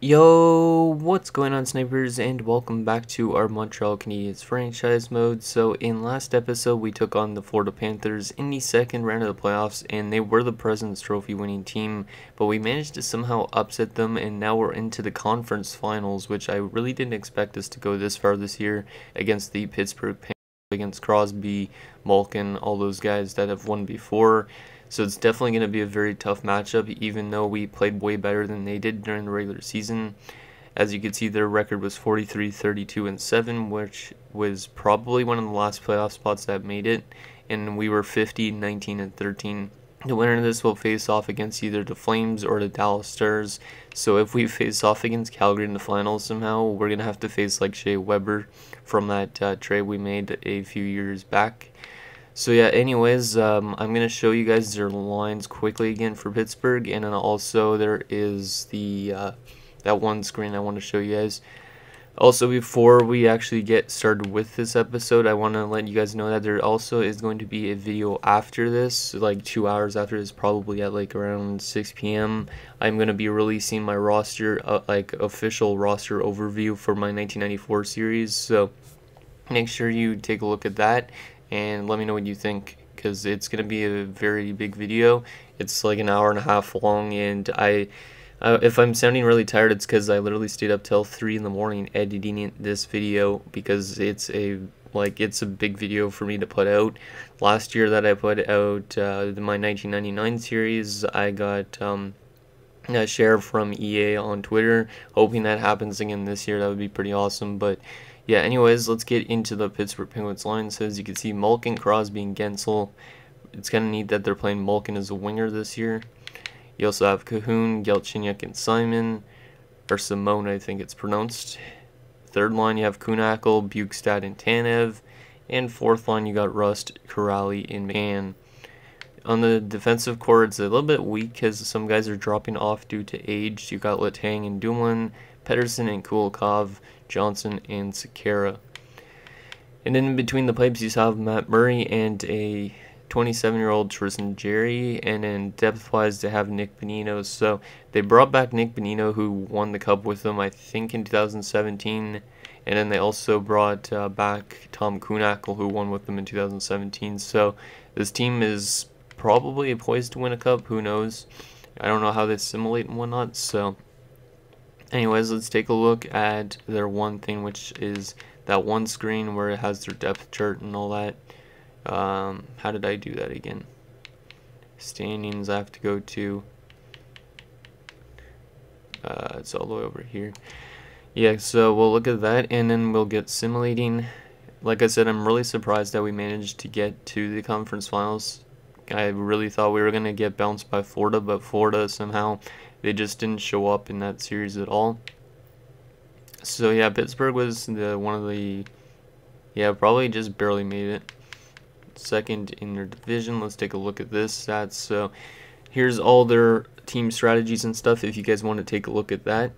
Yo, what's going on, snipers, and welcome back to our Montreal Canadiens franchise mode. So in last episode we took on the Florida Panthers in the second round of the playoffs, and they were the President's Trophy winning team, but we managed to somehow upset them, and now we're into the conference finals, which I really didn't expect us to go this far this year against the Pittsburgh Penguins, against Crosby, Malkin, all those guys that have won before. So it's definitely going to be a very tough matchup, even though we played way better than they did during the regular season. As you can see, their record was 43, 32, and 7, which was probably one of the last playoff spots that made it. And we were 50, 19, and 13. The winner of this will face off against either the Flames or the Dallas Stars. So if we face off against Calgary in the finals somehow, we're going to have to face like Shea Weber from that trade we made a few years back. So yeah, anyways, I'm going to show you guys their lines quickly again for Pittsburgh, and then also there is the that one screen I want to show you guys. Also, before we actually get started with this episode, I want to let you guys know that there also is going to be a video after this, like 2 hours after this, probably at like around 6 p.m. I'm going to be releasing my roster, like official roster overview for my 1994 series, so make sure you take a look at that and let me know what you think, because it's going to be a very big video. It's like an hour and a half long, and if I'm sounding really tired, it's because I literally stayed up till 3 in the morning editing this video, because it's a big video for me to put out. Last year that I put out my 1999 series, I got a share from EA on Twitter. Hoping that happens again this year. That would be pretty awesome. But yeah, anyways, let's get into the Pittsburgh Penguins line. So as you can see, Malkin, Crosby, and Gensel. It's kind of neat that they're playing Malkin as a winger this year. You also have Cahoon, Galchenyuk, and Simon, or Simone, I think it's pronounced. Third line, you have Kuhnhackl, Bukestad, and Tanev. And fourth line, you got Rust, Corrali, and McCann. On the defensive core, it's a little bit weak because some guys are dropping off due to age. You got Letang and Dumoulin, Pedersen and Kulikov, Johnson and Sekera. And then in between the pipes, you have Matt Murray and a 27-year-old Tristan Jarry, and then depth-wise, they have Nick Bonino. So they brought back Nick Bonino, who won the Cup with them, I think, in 2017. And then they also brought back Tom Kuhnhackl, who won with them in 2017. So this team is probably poised to win a Cup. Who knows? I don't know how they simulate and whatnot. So anyways, let's take a look at their one thing, which is that one screen where it has their depth chart and all that. How did I do that again? Standings, I have to go to, it's all the way over here. Yeah, so we'll look at that, and then we'll get simulating. Like I said, I'm really surprised that we managed to get to the conference finals. I really thought we were going to get bounced by Florida, but Florida somehow, they just didn't show up in that series at all. So yeah, Pittsburgh was probably just barely made it. Second in their division. Let's take a look at this stats. So here's all their team strategies and stuff if you guys want to take a look at that.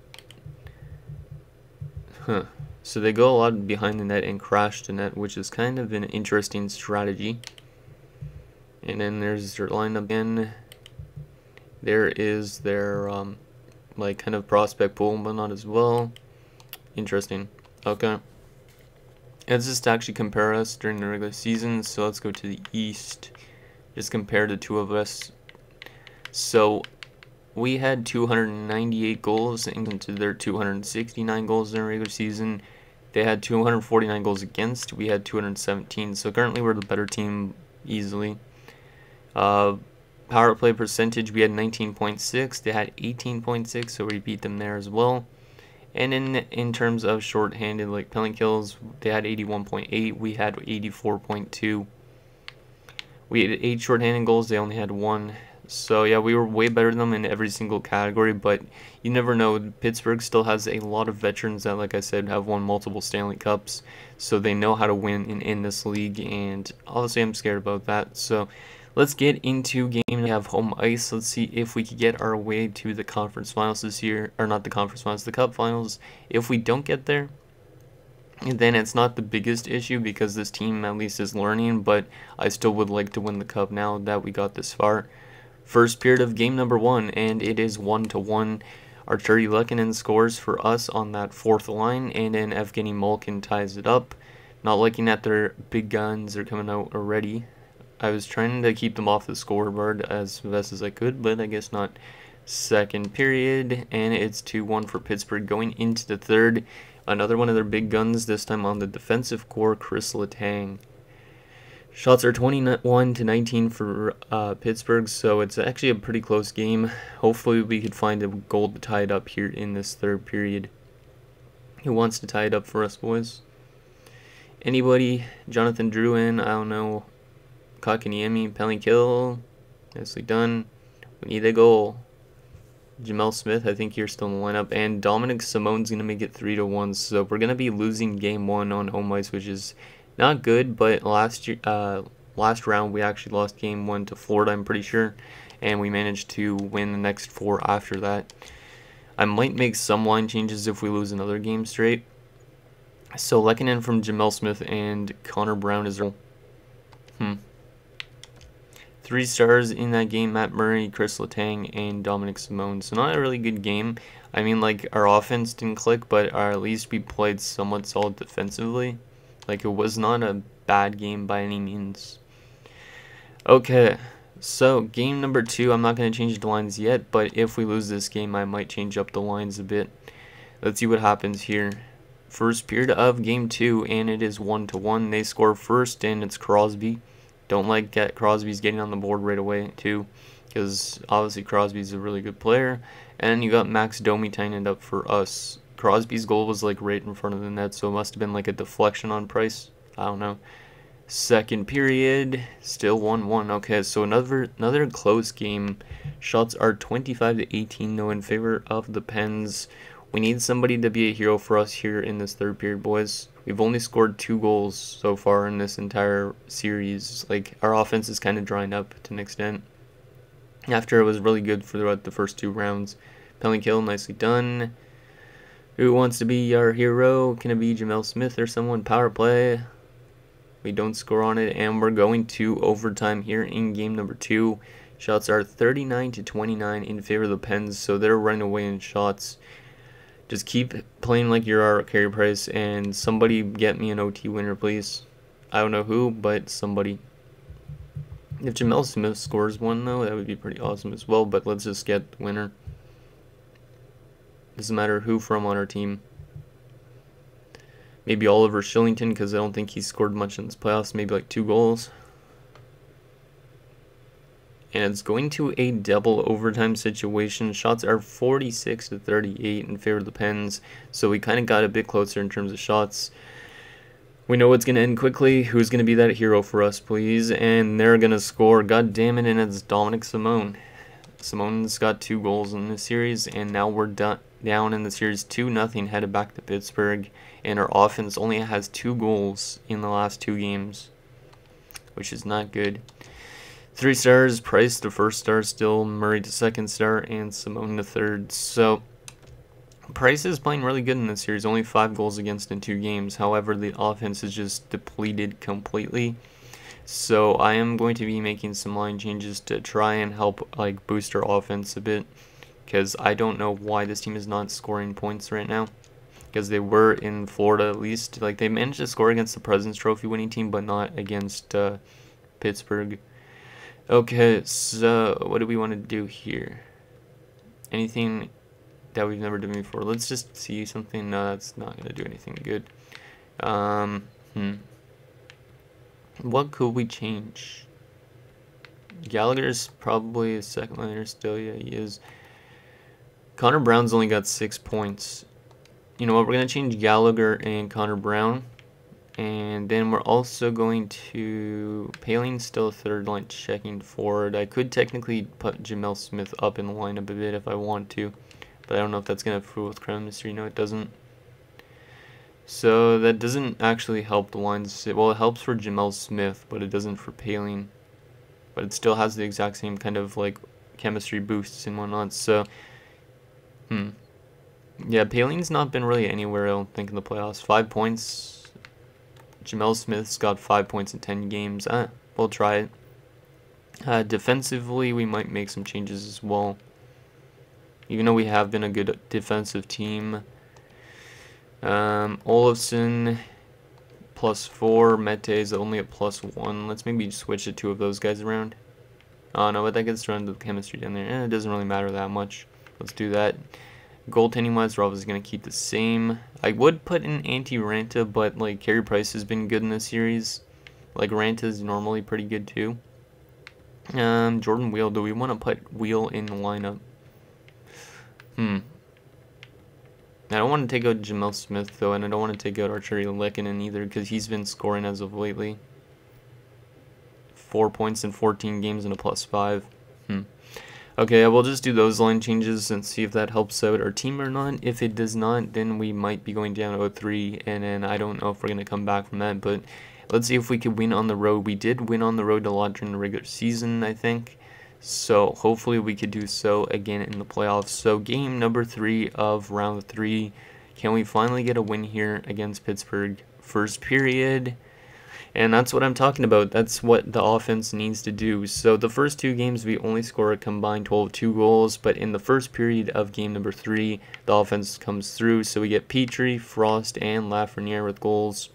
So they go a lot behind the net and crash the net, which is kind of an interesting strategy. And then there's their lineup again. There is their like kind of prospect pool and whatnot as well. Interesting. Okay. Let's just actually compare us during the regular season. So let's go to the East. Just compare the two of us. So we had 298 goals into their 269 goals in the regular season. They had 249 goals against. We had 217. So currently we're the better team easily. Power play percentage, we had 19.6. They had 18.6, so we beat them there as well. And in terms of shorthanded, like penalty kills, they had 81.8. We had 84.2. We had 8 shorthanded goals. They only had 1. So yeah, we were way better than them in every single category. But you never know. Pittsburgh still has a lot of veterans that, like I said, have won multiple Stanley Cups. So they know how to win in this league. And obviously, I'm scared about that. So let's get into game. We have home ice. Let's see if we could get our way to the conference finals this year. Or not the conference finals, the Cup finals. If we don't get there, then it's not the biggest issue because this team at least is learning. But I still would like to win the Cup now that we got this far. First period of game number 1, and it is 1-1. Arturi Lehkonen scores for us on that fourth line, and then Evgeny Malkin ties it up. Not liking that their big guns are coming out already. I was trying to keep them off the scoreboard as best as I could, but I guess not. Second period, and it's 2-1 for Pittsburgh going into the third. Another one of their big guns, this time on the defensive core, Chris Letang. Shots are 21-19 for Pittsburgh, so it's actually a pretty close game. Hopefully we could find a goal to tie it up here in this third period. Who wants to tie it up for us, boys? Anybody? Jonathan Drouin, I don't know. Kakaniemi, penalty kill. Nicely done. We need a goal. Jamel Smith, I think you're still in the lineup, and Dominic Simone's going to make it 3-1, so we're going to be losing game 1 on home ice, which is not good, but last round we actually lost game 1 to Florida, I'm pretty sure, and we managed to win the next 4 after that. I might make some line changes if we lose another game straight. So Lehkonen from Jamel Smith and Connor Brown is 3 stars in that game: Matt Murray, Chris Letang, and Dominic Simone. So not a really good game. I mean, like, our offense didn't click, but at least we played somewhat solid defensively. Like, it was not a bad game by any means. Okay, so game number 2, I'm not going to change the lines yet, but if we lose this game, I might change up the lines a bit. Let's see what happens here. First period of game 2, and it is 1-1. They score first, and it's Crosby. Don't like Crosby's getting on the board right away, too, because obviously Crosby's a really good player. And you got Max Domi tying it up for us. Crosby's goal was like right in front of the net, so it must have been like a deflection on Price. I don't know. Second period, still 1-1. Okay, so another close game. Shots are 25-18 though in favor of the Pens. We need somebody to be a hero for us here in this third period, boys. We've only scored 2 goals so far in this entire series. Like, our offense is kind of drying up to an extent. After it was really good throughout the first 2 rounds. Penalty kill, nicely done. Who wants to be our hero? Can it be Jamel Smith or someone? Power play. We don't score on it, and we're going to overtime here in game number 2. Shots are 39-29 in favor of the Pens, so they're running away in shots. Just keep playing like you're our Carey Price, and somebody get me an OT winner, please. I don't know who, but somebody. If Jamel Smith scores one, though, that would be pretty awesome as well, but let's just get the winner. Doesn't matter who from on our team. Maybe Oliver Shillington, because I don't think he scored much in this playoffs. Maybe like 2 goals. And it's going to a double overtime situation. Shots are 46-38 in favor of the Pens. So we kind of got a bit closer in terms of shots. We know it's going to end quickly. Who's going to be that hero for us, please? And they're going to score. God damn it, and it's Dominic Simone. Simone's got 2 goals in this series, and now we're down in the series 2-0, headed back to Pittsburgh. And our offense only has 2 goals in the last 2 games, which is not good. 3 stars, Price the first star still, Murray the second star, and Simone the third. So Price is playing really good in this series, only 5 goals against in 2 games. However, the offense is just depleted completely. So I am going to be making some line changes to try and help like boost our offense a bit, because I don't know why this team is not scoring points right now. Because they were in Florida at least. Like, they managed to score against the President's Trophy winning team, but not against Pittsburgh. Okay, so what do we want to do here? Anything that we've never done before? Let's just see something. No, that's not going to do anything good. What could we change? Gallagher's probably a second liner still. Yeah, he is. Connor Brown's only got 6 points. You know what? We're going to change Gallagher and Connor Brown. And then we're also going to... Paling's still a third line checking forward. I could technically put Jamel Smith up in the lineup a bit if I want to. But I don't know if that's going to fool with Crown Mystery. No, it doesn't. So that doesn't actually help the lines. Well, it helps for Jamel Smith, but it doesn't for Paling. But it still has the exact same kind of like chemistry boosts and whatnot. So, yeah, Paling's not been really anywhere, I don't think, in the playoffs. 5 points. Jamel Smith's got 5 points in 10 games. We'll try it. Defensively, we might make some changes as well. even though we have been a good defensive team. Olofsson +4, Mete is only at +1. Let's maybe switch the two of those guys around. Oh no, but that gets thrown to the chemistry down there. It doesn't really matter that much. Let's do that. Goaltending wise, we're obviously going to keep the same. I would put in Ranta, but like Carey Price has been good in this series. Like Ranta is normally pretty good too. Jordan Wheel, do we want to put Wheel in the lineup? I don't want to take out Jamel Smith though, and I don't want to take out Arturi Lehkonen either, because he's been scoring as of lately. 4 points in 14 games and a +5. Okay, I will just do those line changes and see if that helps out our team or not. If it does not, then we might be going down 0-3, and then I don't know if we're going to come back from that, but let's see if we could win on the road. We did win on the road a lot during the regular season, I think, so hopefully we could do so again in the playoffs. So game number 3 of round 3, can we finally get a win here against Pittsburgh? First period. And that's what I'm talking about. That's what the offense needs to do. So the first 2 games, we only score a combined total of 2 goals. But in the first period of game number 3, the offense comes through. So we get Petrie, Frost, and Lafreniere with goals.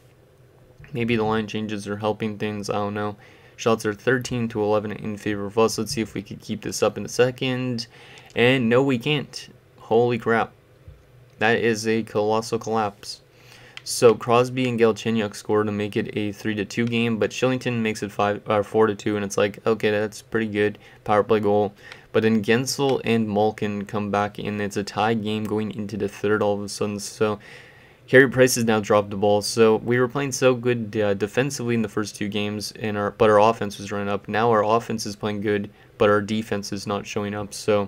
Maybe the line changes are helping things. I don't know. Shots are 13-11 in favor of us. Let's see if we could keep this up in a second. And no, we can't. Holy crap. That is a colossal collapse. So Crosby and Galchenyuk score to make it a 3-2 game, but Shillington makes it 4-2, and it's like, okay, that's pretty good power play goal. But then Gensel and Malkin come back in. It's a tie game going into the third all of a sudden. So Carey Price has now dropped the ball. So we were playing so good defensively in the first 2 games, but our offense was running up. Now our offense is playing good, but our defense is not showing up. So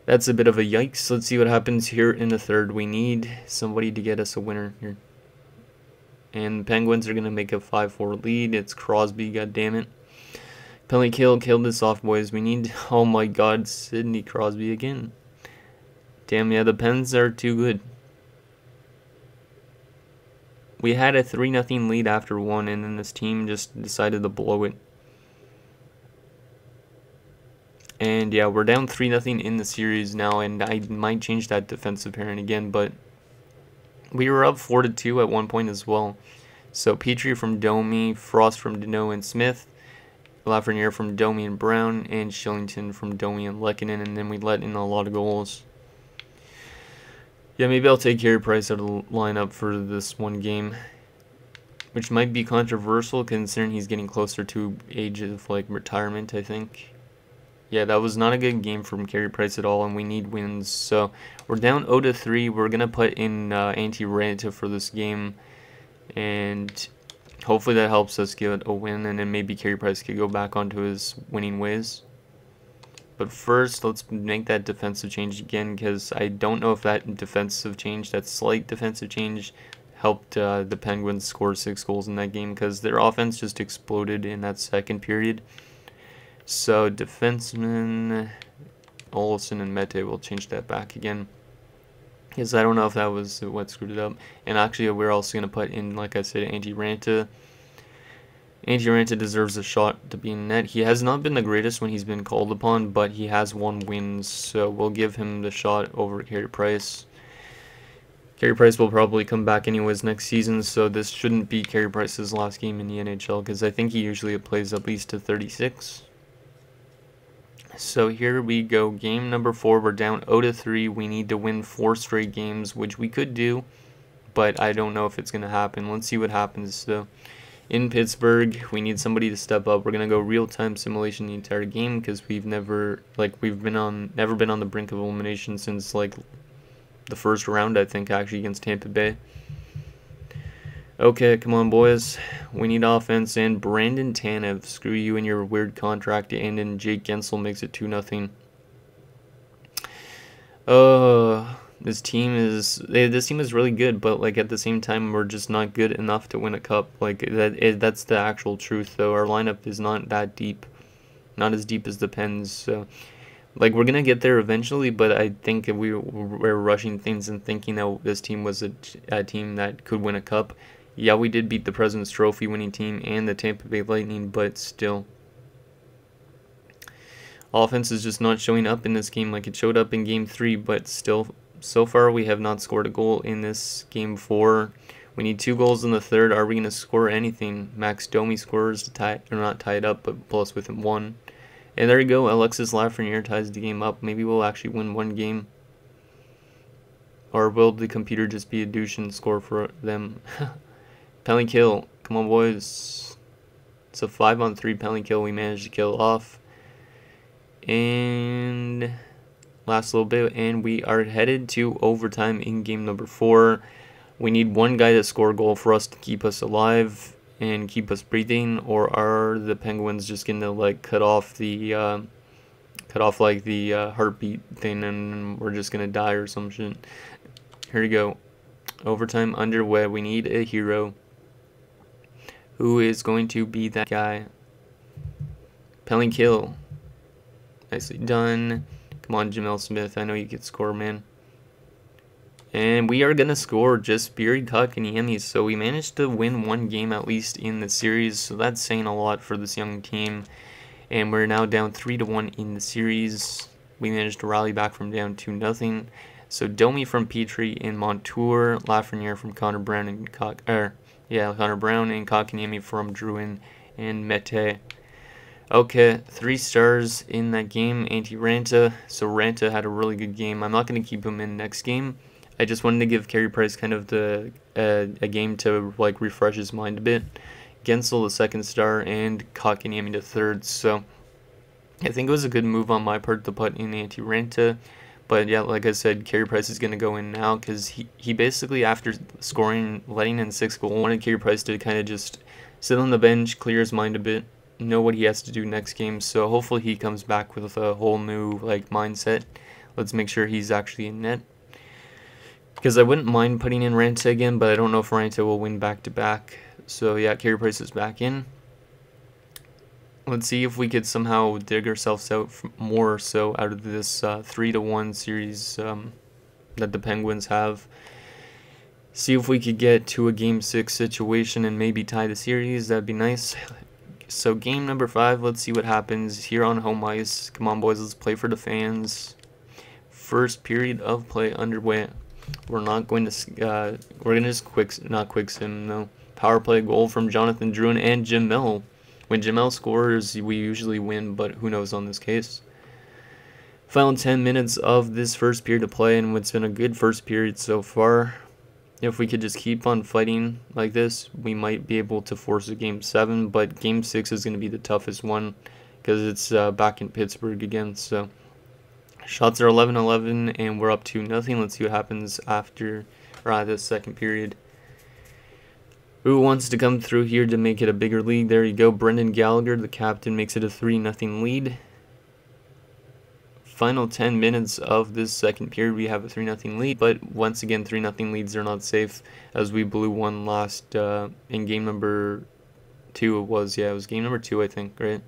that's a bit of a yikes. Let's see what happens here in the third. We need somebody to get us a winner here. And the Penguins are going to make a 5-4 lead. It's Crosby, goddammit. Penalty kill, killed this off, boys. We need, oh my god, Sidney Crosby again. Damn, yeah, the Pens are too good. We had a 3-0 lead after 1, and then this team just decided to blow it. And yeah, we're down 3-0 in the series now, and I might change that defensive pairing again, but we were up 4-2 at one point as well. So Petrie from Domi, Frost from Deneau and Smith, Lafreniere from Domi and Brown, and Shillington from Domi and Lehkonen, and then we let in a lot of goals. Yeah, maybe I'll take Carey Price out of the lineup for this one game, which might be controversial considering he's getting closer to age of like retirement, I think. Yeah, that was not a good game from Carey Price at all, and we need wins. So we're down 0-3. We're going to put in Ranta for this game, and hopefully that helps us get a win, and then maybe Carey Price could go back onto his winning ways. But first, let's make that defensive change again, because I don't know if that defensive change, that slight defensive change, helped the Penguins score 6 goals in that game, because their offense just exploded in that second period. So defenseman Olsen and Mete will change that back again, because I don't know if that was what screwed it up. And actually, we're also going to put in, like I said, Ranta. Ranta deserves a shot to be in net. He has not been the greatest when he's been called upon, but he has won wins, so we'll give him the shot over Carey Price. Carey Price will probably come back anyways next season, so this shouldn't be Carey Price's last game in the NHL, because I think he usually plays at least to 36. So here we go, game number 4, we're down 0-3, we need to win 4 straight games, which we could do, but I don't know if it's going to happen. Let's see what happens. So in Pittsburgh, we need somebody to step up. We're going to go real-time simulation the entire game, because we've never been on the brink of elimination since like the first round, I think, actually, against Tampa Bay. Okay, come on, boys. We need offense, and Brandon Tanev, screw you and your weird contract, and then Jake Gensel makes it 2-0. This team is really good, but like at the same time, we're just not good enough to win a cup. Like that's the actual truth, though. Our lineup is not that deep, not as deep as the Pens. So like we're gonna get there eventually, but I think if we're rushing things and thinking that this team was a team that could win a cup. Yeah, we did beat the President's Trophy winning team and the Tampa Bay Lightning, but still. offense is just not showing up in this game like it showed up in Game 3, but still, so far we have not scored a goal in this Game 4. We need 2 goals in the third. Are we going to score anything? Max Domi scores to tie, or not tie it up, but pull us within 1. And there you go, Alexis Lafreniere ties the game up. Maybe we'll actually win 1 game. Or will the computer just be a douche and score for them? Penalty kill. Come on, boys. It's a 5-on-3 penalty kill we managed to kill off. And last little bit, and we are headed to overtime in game number 4. We need 1 guy to score a goal for us to keep us alive and keep us breathing, or are the Penguins just gonna like cut off like the heartbeat thing and we're just gonna die or some shit? Here we go. Overtime underway. We need a hero. Who is going to be that guy? Penalty kill. Nicely done. Come on, Jamel Smith. I know you can score, man. And we are going to score. Just buried Kotkaniemi. So we managed to win 1 game at least in the series. So that's saying a lot for this young team. And we're now down 3-1 in the series. We managed to rally back from down 2-0. So Domi from Petrie and Montour. Lafreniere from Connor Brown and Connor Brown and Kotkaniemi from Drouin and Mete. Okay, 3 stars in that game. Anti-Ranta. So Ranta had a really good game. I'm not going to keep him in next game. I just wanted to give Carey Price kind of a game to like refresh his mind a bit. Gensel the 2nd star and Kotkaniemi the 3rd. So I think it was a good move on my part to put in Anti-Ranta. But yeah, like I said, Carey Price is going to go in now because he basically, after letting in 6 goals, wanted Carey Price to kind of just sit on the bench, clear his mind a bit, know what he has to do next game. So hopefully he comes back with a whole new like mindset. Let's make sure he's actually in net. Because I wouldn't mind putting in Ranta again, but I don't know if Ranta will win back-to-back. So yeah, Carey Price is back in. Let's see if we could somehow dig ourselves out more so out of this 3-1 series that the Penguins have. See if we could get to a Game 6 situation and maybe tie the series. That'd be nice. So game number 5, let's see what happens here on home ice. Come on, boys, let's play for the fans. First period of play underway. We're not going to, we're going to just not quick sim, no. Power play goal from Jonathan Drouin and Jamel. When Jamel scores, we usually win, but who knows on this case. Final 10 minutes of this first period of play, and it's been a good first period so far. If we could just keep on fighting like this, we might be able to force a Game 7, but Game 6 is going to be the toughest one because it's back in Pittsburgh again, so... Shots are 11-11, and we're up 2-0. Let's see what happens after this second period. Who wants to come through here to make it a bigger lead? There you go. Brendan Gallagher, the captain, makes it a 3-0 lead. Final 10 minutes of this second period, we have a 3-0 lead. But once again, 3-0 leads are not safe, as we blew one last in game number 2. It was game number 2, I think, right?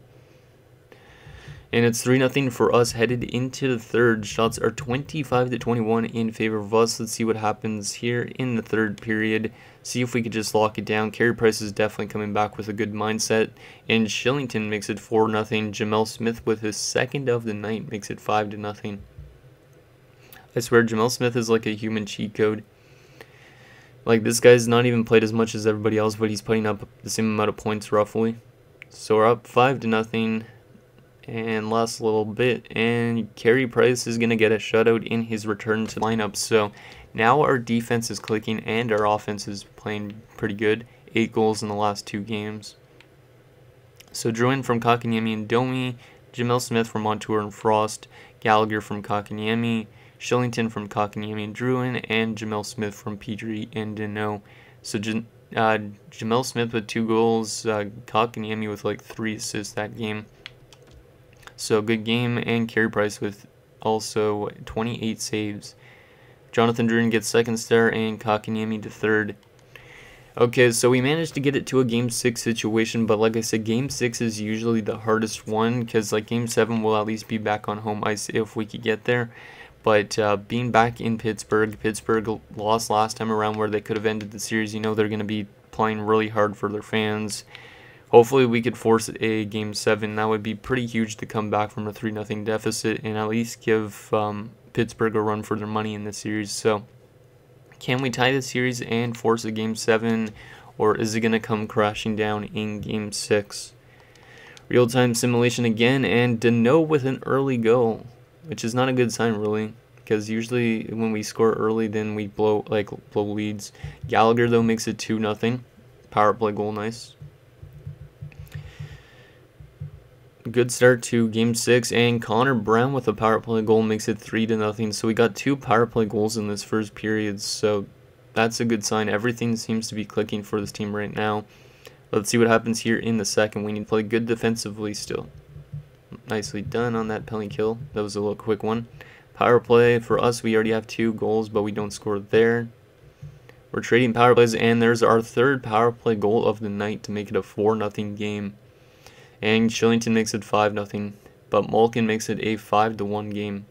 And it's 3-0 for us headed into the third. Shots are 25-21 in favor of us. Let's see what happens here in the third period. See if we could just lock it down. Carey Price is definitely coming back with a good mindset. And Shillington makes it 4-0. Jamel Smith with his 2nd of the night makes it 5-0. I swear, Jamel Smith is like a human cheat code. Like, this guy's not even played as much as everybody else, but he's putting up the same amount of points roughly. So we're up 5-0. And last little bit, and Carey Price is going to get a shutout in his return to lineup. So now our defense is clicking and our offense is playing pretty good. 8 goals in the last 2 games. So Drouin from Kotkaniemi and Domi, Jamel Smith from Montour and Frost, Gallagher from Kotkaniemi, Shillington from Kotkaniemi and Drouin, and Jamel Smith from Petrie and Deneau. So Jamel Smith with 2 goals, Kotkaniemi with like 3 assists that game. So good game, and Carey Price with also 28 saves. Jonathan Drouin gets 2nd star, and Kotkaniemi to 3rd. Okay, so we managed to get it to a Game 6 situation, but like I said, Game 6 is usually the hardest one, because like Game 7 will at least be back on home ice if we could get there. But being back in Pittsburgh lost last time around where they could have ended the series. You know they're going to be playing really hard for their fans. Hopefully we could force a Game 7. That would be pretty huge to come back from a 3-0 deficit and at least give Pittsburgh a run for their money in this series. So can we tie the series and force a Game 7, or is it going to come crashing down in Game 6? Real-time simulation again, and Deneau with an early goal, which is not a good sign really, because usually when we score early then we blow leads. Gallagher though makes it 2-0. Power play goal, nice. Good start to Game 6, and Connor Brown with a power play goal makes it 3-0. So we got 2 power play goals in this first period, so that's a good sign. Everything seems to be clicking for this team right now. Let's see what happens here in the second. We need to play good defensively still. Nicely done on that penalty kill. That was a little quick one. Power play for us, we already have 2 goals, but we don't score there. We're trading power plays, and there's our 3rd power play goal of the night to make it a 4-0 game. And Shillington makes it 5-0, but Malkin makes it a 5-1 game,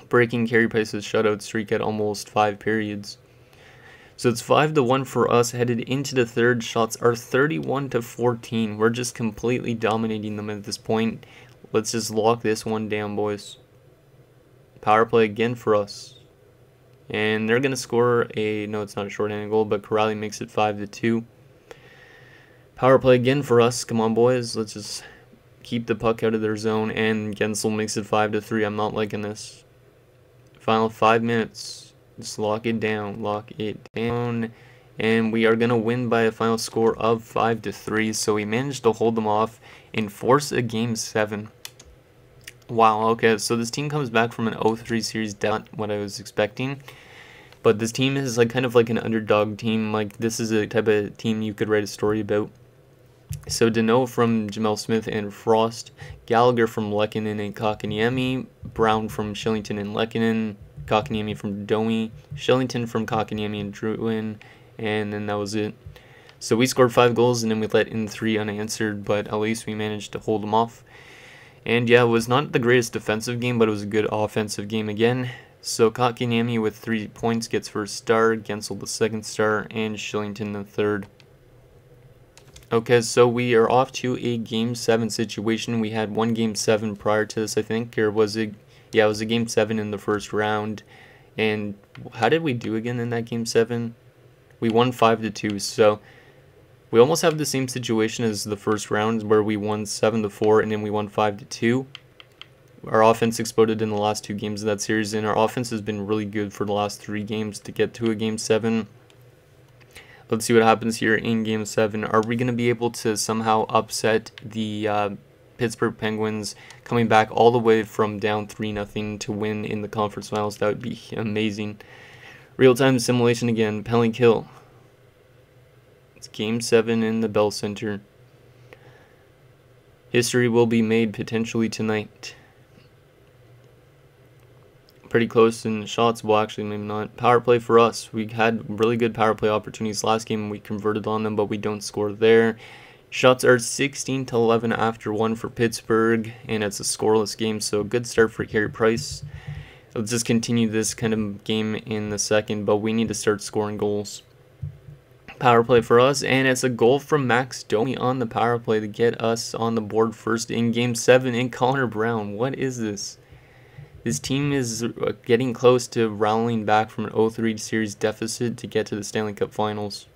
breaking Carey Price's shutout streak at almost 5 periods. So it's 5-1 for us headed into the third. Shots are 31-14. We're just completely dominating them at this point. Let's just lock this one down, boys. Power play again for us. And they're going to score a, no, it's not a shorthanded goal, but Corrali makes it 5-2. Power play again for us. Come on, boys. Let's just keep the puck out of their zone. And Gensel makes it 5-3. I'm not liking this. Final 5 minutes. Just lock it down. Lock it down. And we are going to win by a final score of 5-3. So we managed to hold them off and force a Game 7. Wow, okay. So this team comes back from an 0-3 series. Not what I was expecting. But this team is like kind of like an underdog team. Like, this is a type of team you could write a story about. So Deneau from Jamel Smith and Frost, Gallagher from Lehkonen and Kotkaniemi, Brown from Shillington and Lehkonen, Kotkaniemi from Domi, Shillington from Kotkaniemi and Drouin, and then that was it. So we scored 5 goals and then we let in 3 unanswered, but at least we managed to hold them off. And yeah, it was not the greatest defensive game, but it was a good offensive game again. So Kotkaniemi with 3 points gets first star, Gensel the second star, and Shillington the third. Okay, so we are off to a Game 7 situation. We had one Game 7 prior to this, I think, or was it? Yeah, it was a Game 7 in the first round. And how did we do again in that Game 7? We won 5-2, so we almost have the same situation as the first round, where we won 7-4 and then we won 5-2. Our offense exploded in the last 2 games of that series, and our offense has been really good for the last 3 games to get to a Game 7. Let's see what happens here in Game 7. Are we going to be able to somehow upset the Pittsburgh Penguins, coming back all the way from down 3-0 to win in the conference finals? That would be amazing. Real-time simulation again. Penalty kill. It's Game 7 in the Bell Center. History will be made potentially tonight. Pretty close in shots. Well, actually, maybe not. Power play for us. We had really good power play opportunities last game. We converted on them, but we don't score there. Shots are 16-11 after 1 for Pittsburgh, and it's a scoreless game, so good start for Carey Price. Let's just continue this kind of game in the second, but we need to start scoring goals. Power play for us, and it's a goal from Max Domi on the power play to get us on the board first in Game 7. And Connor Brown, what is this? This team is getting close to rallying back from an 0-3 series deficit to get to the Stanley Cup Finals.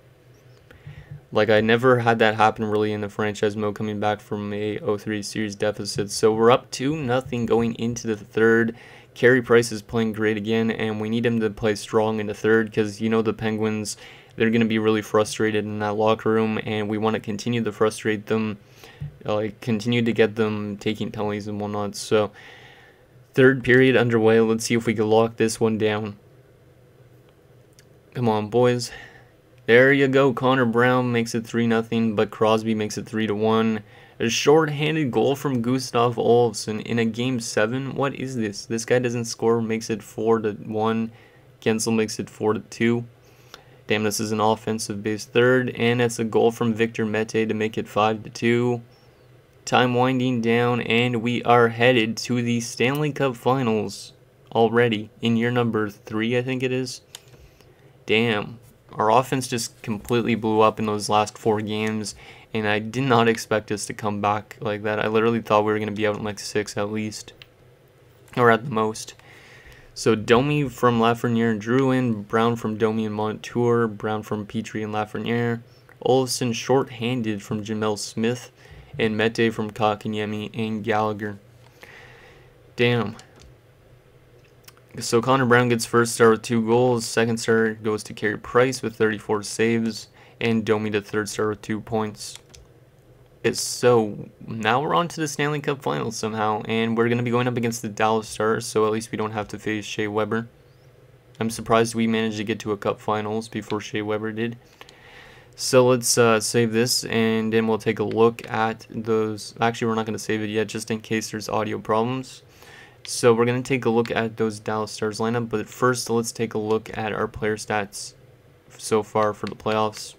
Like, I never had that happen really in the franchise mode, coming back from a 0-3 series deficit. So we're up 2-0 going into the third. Carey Price is playing great again, and we need him to play strong in the third, because, you know, the Penguins, they're going to be really frustrated in that locker room, and we want to continue to frustrate them, like continue to get them taking penalties and whatnot. So third period underway. Let's see if we can lock this one down. Come on, boys. There you go. Connor Brown makes it 3-0, but Crosby makes it 3-1. A short-handed goal from Gustav Olofsson in a Game 7. What is this? This guy doesn't score, makes it 4-1. Gensel makes it 4-2. Damn, this is an offensive-based third, and it's a goal from Victor Mete to make it 5-2. Time winding down, and we are headed to the Stanley Cup Finals already in year number 3, I think it is. Damn, our offense just completely blew up in those last 4 games, and I did not expect us to come back like that. I literally thought we were going to be out in like 6 at least, or at the most. So Domi from Lafreniere and Drouin, Brown from Domi and Montour, Brown from Petrie and Lafreniere, Olsen short-handed from Jamel Smith, and Mete from Kotkaniemi and Gallagher. Damn. So Connor Brown gets first star with 2 goals, second star goes to Carey Price with 34 saves, and Domi to third star with 2 points. So now we're on to the Stanley Cup Finals somehow, and we're going to be going up against the Dallas Stars, so at least we don't have to face Shea Weber. I'm surprised we managed to get to a Cup Finals before Shea Weber did. So let's save this, and then we'll take a look at those. Actually, we're not going to save it yet, just in case there's audio problems. So we're going to take a look at those Dallas Stars lineup, but first let's take a look at our player stats so far for the playoffs.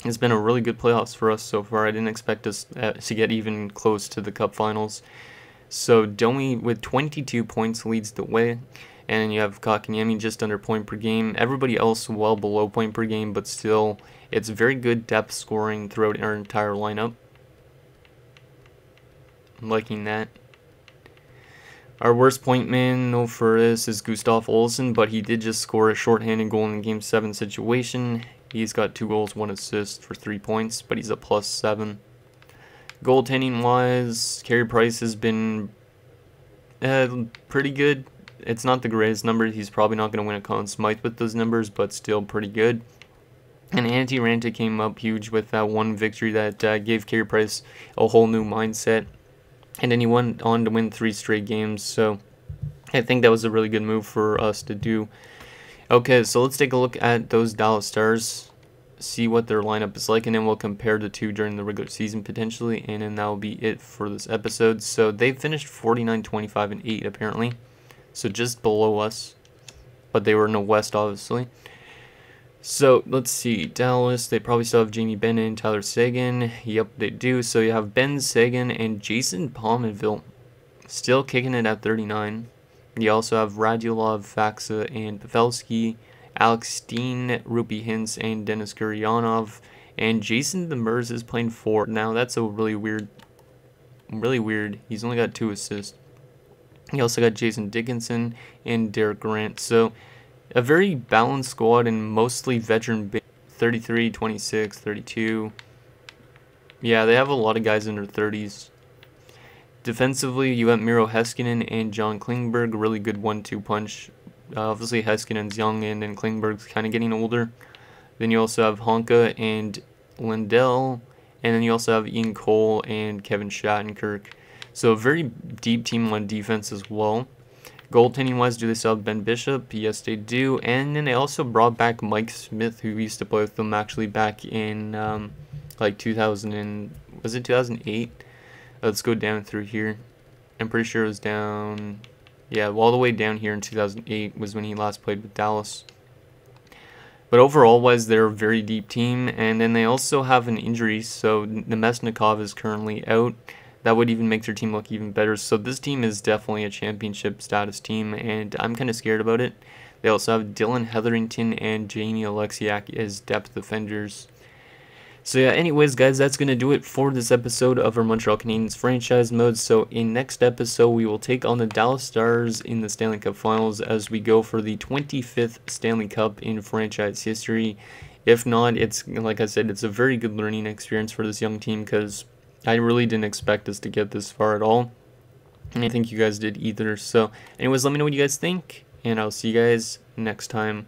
It's been a really good playoffs for us so far. I didn't expect us to get even close to the Cup Finals. So Domi with 22 points leads the way, and you have Kotkaniemi just under point per game. Everybody else well below point per game, but still, it's very good depth scoring throughout our entire lineup. I'm liking that. Our worst point man for this is Gustav Olsen, but he did just score a shorthanded goal in the Game 7 situation. He's got 2 goals, 1 assist for 3 points, but he's a +7. Goaltending wise, Carey Price has been pretty good. It's not the greatest number. He's probably not going to win a Conn Smythe with those numbers, but still pretty good. And Antti Ranta came up huge with that one victory that gave Carey Price a whole new mindset. And then he went on to win 3 straight games, so I think that was a really good move for us to do. Okay, so let's take a look at those Dallas Stars, see what their lineup is like, and then we'll compare the two during the regular season potentially, and then that will be it for this episode. So they finished 49, 25, and 8 apparently, so just below us, but they were in the West obviously. So let's see, Dallas, they probably still have Jamie Benn and Tyler Seguin. Yep, they do. So you have Ben Seguin and Jason Pominville still kicking it at 39. You also have Radulov, Faxa, and Pavelski, Alex Steen, Rupi Hintz, and Denis Guryanov. And Jason Demers is playing 4. Now that's a really weird. He's only got 2 assists. You also got Jason Dickinson and Derek Grant. So a very balanced squad and mostly veteran, 33, 26, 32. Yeah, they have a lot of guys in their 30s. Defensively, you have Miro Heiskanen and John Klingberg, really good 1-2 punch. Obviously, Heskanen's young and then Klingberg's kind of getting older. Then you also have Honka and Lindell, and then you also have Ian Cole and Kevin Shattenkirk. So a very deep team on defense as well. Goaltending wise, do they still have Ben Bishop? Yes, they do. And then they also brought back Mike Smith, who used to play with them actually back in like 2008? Let's go down through here. I'm pretty sure it was down, yeah, all the way down here in 2008 was when he last played with Dallas. But overall wise, they're a very deep team. And then they also have an injury, so Nemesnikov is currently out. That would even make their team look even better. So this team is definitely a championship status team, and I'm kind of scared about it. They also have Dylan Hetherington and Jamie Alexiak as depth defenders. So yeah, anyways, guys, that's going to do it for this episode of our Montreal Canadiens franchise mode. So in next episode, we will take on the Dallas Stars in the Stanley Cup Finals as we go for the 25th Stanley Cup in franchise history. If not, it's, like I said, it's a very good learning experience for this young team because I really didn't expect us to get this far at all. And I think you guys did either. So anyways, let me know what you guys think, and I'll see you guys next time.